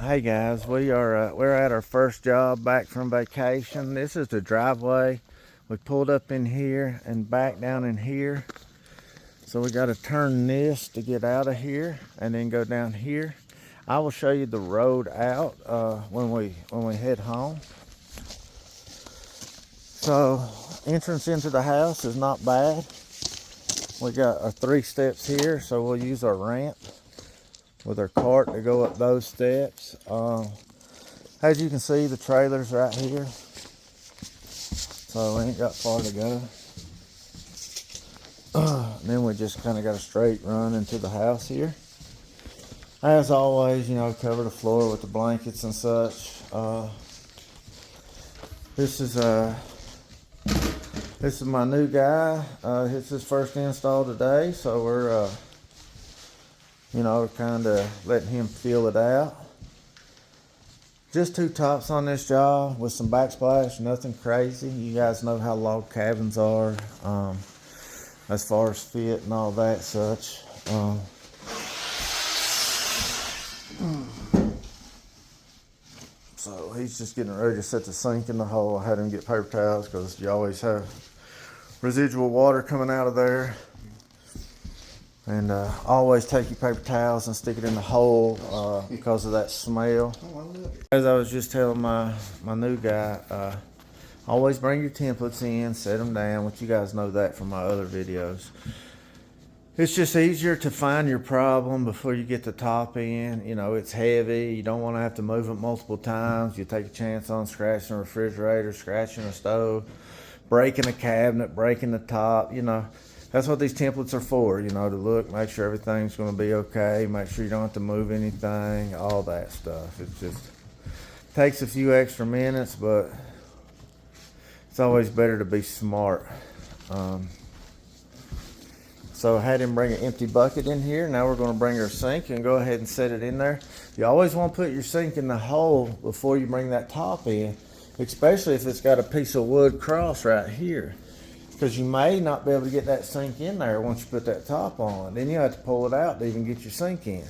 Hey guys, we're at our first job back from vacation. This is the driveway. We pulled up in here and back down in here. So we got to turn this to get out of here and then go down here. I will show you the road out when we head home. So entrance into the house is not bad. We got our 3 steps here, so we'll use our ramp with our cart to go up those steps. As you can see, the trailer's right here, so we ain't got far to go. Then we just kind of got a straight run into the house here. As always, you know, cover the floor with the blankets and such. This is my new guy. It's his first install today, so we're you know, kind of letting him feel it out. Just 2 tops on this job with some backsplash, nothing crazy. You guys know how log cabins are, as far as fit and all that such. So he's just getting ready to set the sink in the hole. I had him get paper towels because you always have residual water coming out of there. And always take your paper towels and stick it in the hole because of that smell. As I was just telling my new guy, always bring your templates in, set them down, which you guys know that from my other videos. It's just easier to find your problem before you get the top in. You know, it's heavy. You don't want to have to move it multiple times. You take a chance on scratching a refrigerator, scratching a stove, breaking a cabinet, breaking the top, you know. That's what these templates are for, you know, to look, make sure everything's going to be okay, make sure you don't have to move anything, all that stuff. It just takes a few extra minutes, but it's always better to be smart. So I had him bring an empty bucket in here. Now we're going to bring our sink and go ahead and set it in there. You always want to put your sink in the hole before you bring that top in, especially if it's got a piece of wood cross right here. Because you may not be able to get that sink in there once you put that top on. Then you have to pull it out to even get your sink in.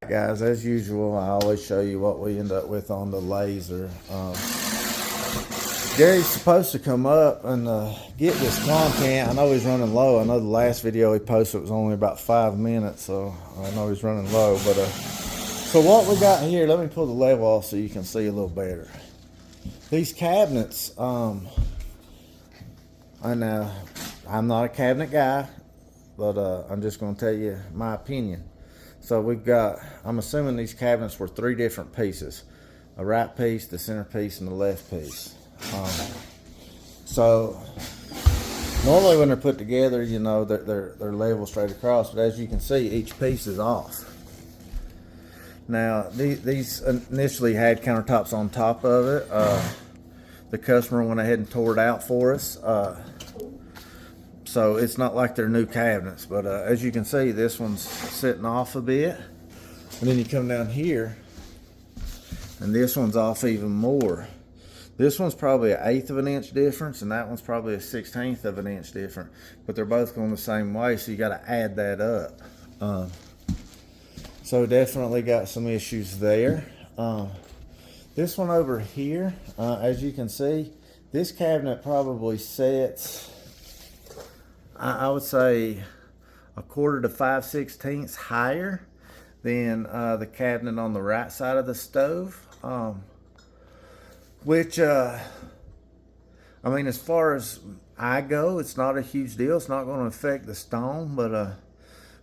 Guys, as usual, I always show you what we end up with on the laser. Gary's supposed to come up and get this content. I know he's running low. I know the last video he posted was only about 5 minutes, so I know he's running low. But so what we got here, let me pull the level off so you can see a little better. These cabinets, I know I'm not a cabinet guy, but I'm just going to tell you my opinion. So we've got, I'm assuming these cabinets were 3 different pieces. A right piece, the center piece, and the left piece. So normally when they're put together, you know, they're level straight across, but as you can see, each piece is off. Now, these initially had countertops on top of it. The customer went ahead and tore it out for us. So it's not like they're new cabinets, but as you can see, this one's sitting off a bit. And then you come down here, and this one's off even more. This one's probably 1/8 of an inch difference, and that one's probably 1/16 of an inch different. But they're both going the same way, so you got to add that up. So definitely got some issues there. This one over here, as you can see, this cabinet probably sets, I would say, 1/4 to 5/16 higher than the cabinet on the right side of the stove. Which, I mean, as far as I go, it's not a huge deal. It's not going to affect the stone, but of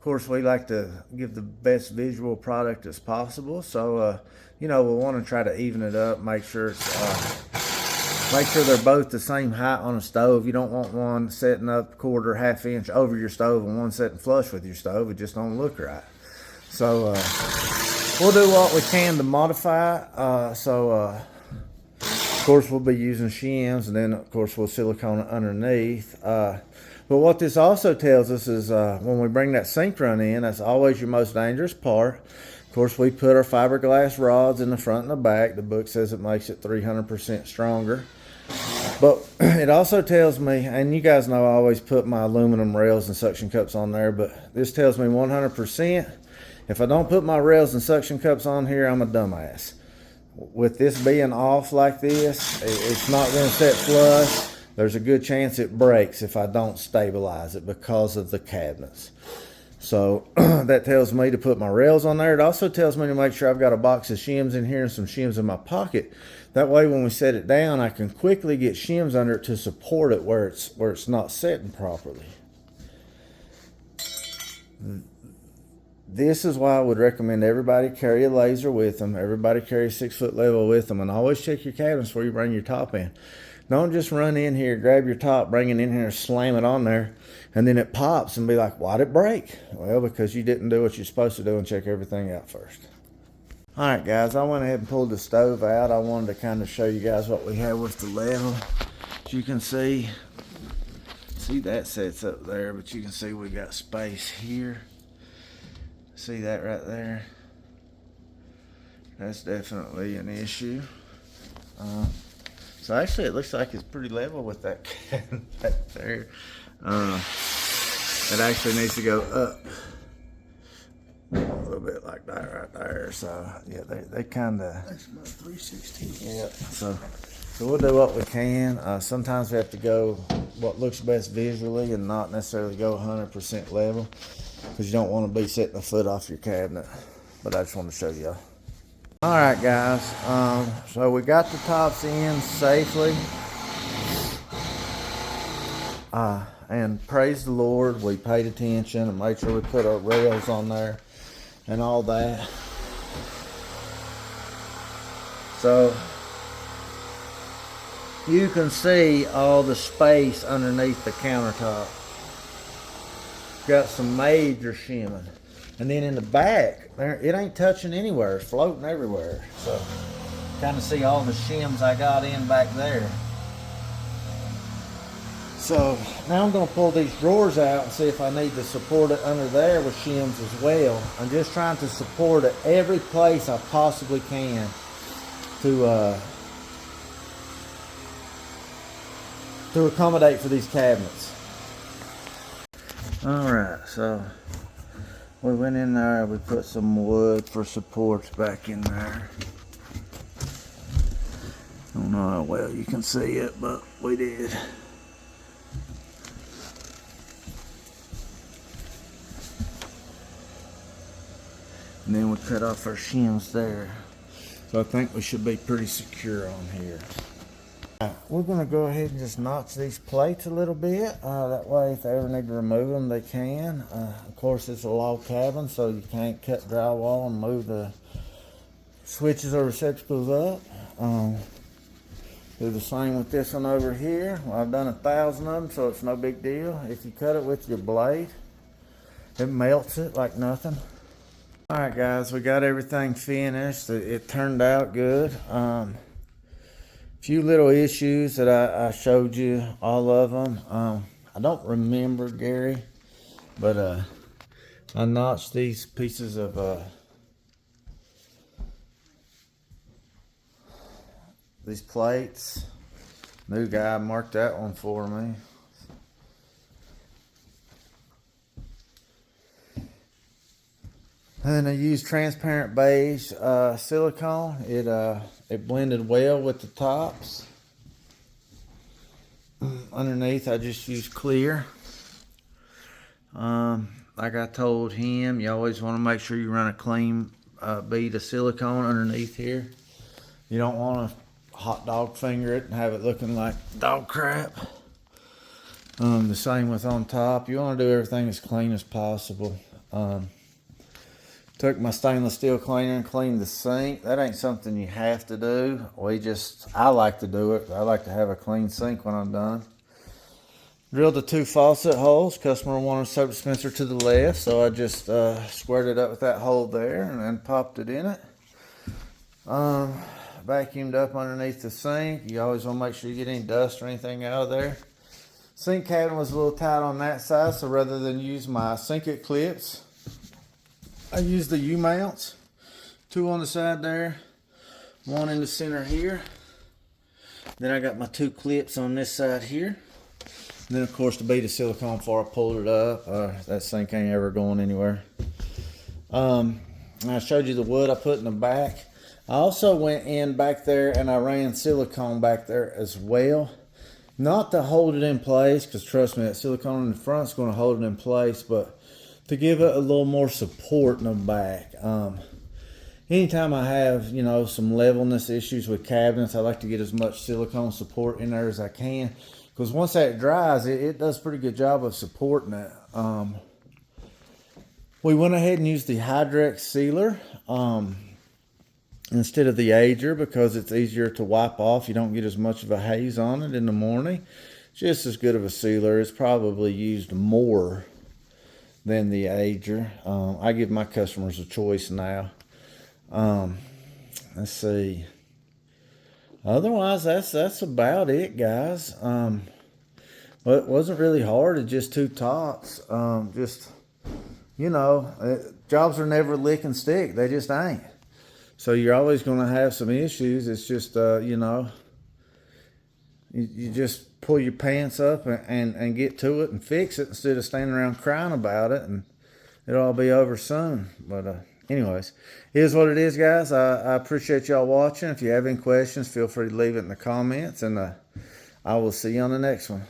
course, we like to give the best visual product as possible. So, you know, we'll want to try to even it up, make sure they're both the same height on a stove. You don't want one setting up 1/4, 1/2 inch over your stove and one setting flush with your stove. It just don't look right. So, we'll do what we can to modify. Of course, we'll be using shims, and then, of course, we'll silicone it underneath. But what this also tells us is when we bring that sink run in, that's always your most dangerous part. Of course, we put our fiberglass rods in the front and the back. The book says it makes it 300% stronger. But it also tells me, and you guys know I always put my aluminum rails and suction cups on there, but this tells me 100%. If I don't put my rails and suction cups on here, I'm a dumbass. with this being off like this, it's not going to set flush. There's a good chance it breaks if I don't stabilize it because of the cabinets. So that tells me to put my rails on there. It also tells me to make sure I've got a box of shims in here and some shims in my pocket. That way when we set it down, I can quickly get shims under it to support it where it's not setting properly. This is why I would recommend everybody carry a laser with them. Everybody carry a 6-foot level with them, and always check your cabinets before you bring your top in. Don't just run in here, grab your top, bring it in here, slam it on there, and then it pops and be like, why'd it break? Well, because you didn't do what you're supposed to do and check everything out first. All right, guys, I went ahead and pulled the stove out. I wanted to kind of show you guys what we have with the level. As you can see that sets up there, but you can see we got space here. See that right there? That's definitely an issue. So actually it looks like it's pretty level with that cabinet back there. It actually needs to go up a little bit like that right there. So yeah, they kind of. That's about 316. Yeah. So we'll do what we can. Sometimes we have to go what looks best visually and not necessarily go 100% level, because you don't want to be setting a foot off your cabinet. But I just want to show you. All right, guys. So we got the tops in safely. And praise the Lord, we paid attention and made sure we put our rails on there and all that. So you can see all the space underneath the countertop. Got some major shimming. And then in the back, there, it ain't touching anywhere. It's floating everywhere. So kind of see all the shims I got in back there. So now I'm going to pull these drawers out and see if I need to support it under there with shims as well. I'm just trying to support it every place I possibly can to accommodate for these cabinets. Alright, so we went in there, we put some wood for supports back in there. I don't know how well you can see it, but we did. And then we cut off our shims there. So I think we should be pretty secure on here. We're going to go ahead and just notch these plates a little bit. That way if they ever need to remove them, they can. Of course, it's a log cabin, so you can't cut drywall and move the switches or receptacles up. Do the same with this one over here. Well, I've done 1,000 of them, so it's no big deal. If you cut it with your blade, it melts it like nothing. All right, guys, we got everything finished. It turned out good. Few little issues that I showed you, all of them. I don't remember, Gary, but I notched these pieces of these plates. New guy marked that one for me. And I used transparent beige silicone. It blended well with the tops. Underneath, I just used clear. Like I told him, you always want to make sure you run a clean bead of silicone underneath here. You don't want to hot dog finger it and have it looking like dog crap. The same with on top. You want to do everything as clean as possible. Took my stainless steel cleaner and cleaned the sink. That ain't something you have to do. I like to do it. I like to have a clean sink when I'm done. Drilled the 2 faucet holes. Customer wanted a soap dispenser to the left, so I just squared it up with that hole there and then popped it in it. Vacuumed up underneath the sink. You always want to make sure you get any dust or anything out of there. Sink cabinet was a little tight on that side, so rather than use my sink it clips, I used the U-mounts, 2 on the side there, 1 in the center here. Then I got my 2 clips on this side here. And then of course the bead of silicone before I pulled it up. That sink ain't ever going anywhere. I showed you the wood I put in the back. I also went in back there and I ran silicone back there as well. Not to hold it in place, because trust me, that silicone in the front is going to hold it in place, but to give it a little more support in the back. Anytime I have, you know, some levelness issues with cabinets, I like to get as much silicone support in there as I can, because once that dries, it does a pretty good job of supporting it. We went ahead and used the Hydrex sealer instead of the ager, because it's easier to wipe off. You don't get as much of a haze on it in the morning. Just as good of a sealer. It's probably used more than the ager. I give my customers a choice now. Let's see. Otherwise, that's about it, guys. But it wasn't really hard. It's just two tops. Just, you know, jobs are never lick and stick. They just ain't. So you're always going to have some issues. It's just, you know, you just pull your pants up and get to it and fix it instead of standing around crying about it, and it'll all be over soon. But anyways, it is what it is, guys. I appreciate y'all watching. If you have any questions, feel free to leave it in the comments, and I will see you on the next one.